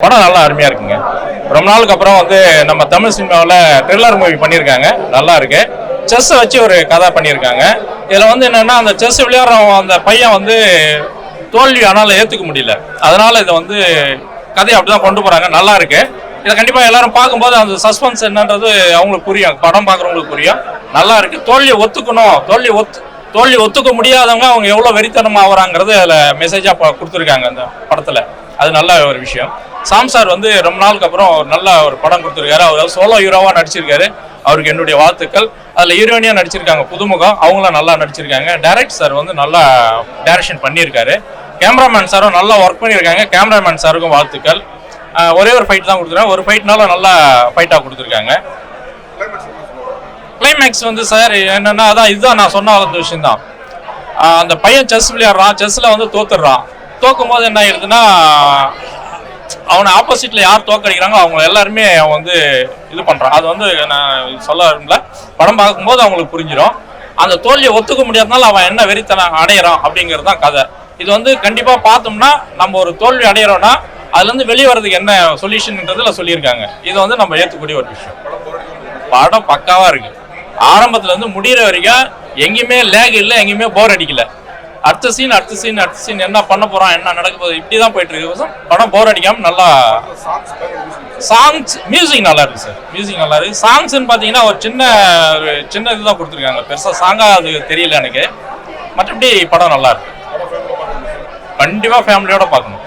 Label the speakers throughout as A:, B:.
A: படம் நல்லா அருமையா இருக்குங்க. ரொம்ப நாளுக்கு அப்புறம் வந்து நம்ம தமிழ் சினிமாவில் த்ரில்லர் மூவி பண்ணியிருக்காங்க. நல்லா இருக்கு. செஸ்ஸை வச்சு ஒரு கதை பண்ணியிருக்காங்க. இதில் வந்து என்னன்னா அந்த செஸ் விளையாடுற அந்த பையன் வந்து தோல்வி ஆனாலும் ஏற்றுக்க முடியல. அதனால இதை வந்து கதையை அப்படிதான் கொண்டு போறாங்க. நல்லா இருக்கு. இதை கண்டிப்பாக எல்லாரும் பார்க்கும்போது அந்த சஸ்பென்ஸ் என்னன்றது அவங்களுக்கு புரியும். படம் பார்க்குறவங்களுக்கு புரியும். நல்லா இருக்கு. தோல்வியை ஒத்துக்கணும். தோல்வி ஒத்துக்க முடியாதவங்க அவங்க எவ்வளோ வெறித்தனமாக ஆகிறாங்கிறது அதில் மெசேஜாக கொடுத்துருக்காங்க அந்த படத்தில். அது நல்ல ஒரு விஷயம். சாம் சார் வந்து ரொம்ப நாளுக்கு அப்புறம் நல்ல ஒரு படம் கொடுத்துருக்காரு. அவர் சோலோ ஹீரோவாக நடிச்சிருக்காரு. அவருக்கு என்னுடைய வாழ்த்துக்கள். அதில் ஹீரோயினியாக நடிச்சிருக்காங்க புதுமுகம், அவங்களும் நல்லா நடிச்சிருக்காங்க. டைரக்ட் சார் வந்து நல்லா டைரக்ஷன் பண்ணியிருக்காரு. கேமராமேன் சாரும் நல்லா ஒர்க் பண்ணியிருக்காங்க. கேமராமேன் சாருக்கும் வாழ்த்துக்கள். ஒரே ஒரு ஃபைட் தான் கொடுத்துருக்காங்க. ஒரு ஃபைட்னால நல்லா ஃபைட்டாக கொடுத்துருக்காங்க. கிளைமேக்ஸ் வந்து சார் என்னன்னா அதான் இதுதான் நான் சொன்ன அந்த விஷயம் தான். அந்த பையன் செஸ் விளையாடுறான். செஸ்ஸில் வந்து தோத்துடுறான். தோக்கும் போது என்ன ஆயிடுதுன்னா அவனை ஆப்போசிட்ல யார் தோக்கடிக்கிறாங்களோ அவங்க எல்லாருமே அவன் வந்து இது பண்றான். அது வந்து நான் சொல்ல விரும்பல. படம் பார்க்கும்போது அவங்களுக்கு புரிஞ்சிடும். அந்த தோல்வியை ஒத்துக்க முடியாதனால அவன் என்ன வெறித்தனம் அடையிறான் அப்படிங்கிறது தான் கதை. இது வந்து கண்டிப்பா பார்த்தோம்னா நம்ம ஒரு தோல்வி அடையிறோம்னா அதுல இருந்து வெளியே வர்றதுக்கு என்ன சொல்யூஷன்ன்றதுல சொல்லியிருக்காங்க. இது வந்து நம்ம ஏற்றுக்கூடிய ஒரு விஷயம். படம் பக்காவா இருக்கு. ஆரம்பத்துல இருந்து முடிகிற வரைக்கும் எங்கேயுமே லேக் இல்லை, எங்கேயுமே போர் அடிக்கல. அடுத்த சீன் என்ன பண்ண போறான், என்ன நடக்க போகுது, இப்படிதான் போயிட்டு இருக்கு. படம் போர் அடிக்காம நல்லா சாங்ஸ் மியூசிக் நல்லா இருக்கு சார். மியூசிக் நல்லா இருக்கு. சாங்ஸ்ன்னு பாத்தீங்கன்னா ஒரு சின்ன இதுதான் கொடுத்துருக்காங்க. பெருசா சாங்கா அது தெரியல எனக்கு. மற்றபடி படம் நல்லா இருக்கு. கண்டிப்பா ஃபேமிலியோட பார்க்கணும்.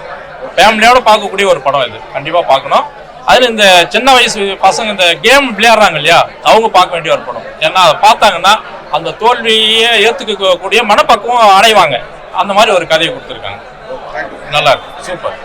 A: ஃபேமிலியோட பார்க்கக்கூடிய ஒரு படம் இது. கண்டிப்பா பார்க்கணும். அதுல இந்த சின்ன வயசு பசங்க இந்த கேம் விளையாடுறாங்க இல்லையா, அவங்க பார்க்க வேண்டிய ஒரு படம். ஏன்னா அதை பார்த்தாங்கன்னா அந்த தோல்வியை ஏற்றுக்கக்கூடிய மனப்பக்குவம் அடைவாங்க. அந்த மாதிரி ஒரு கதையை கொடுத்துருக்காங்க. நல்லா இருக்கு. சூப்பர்.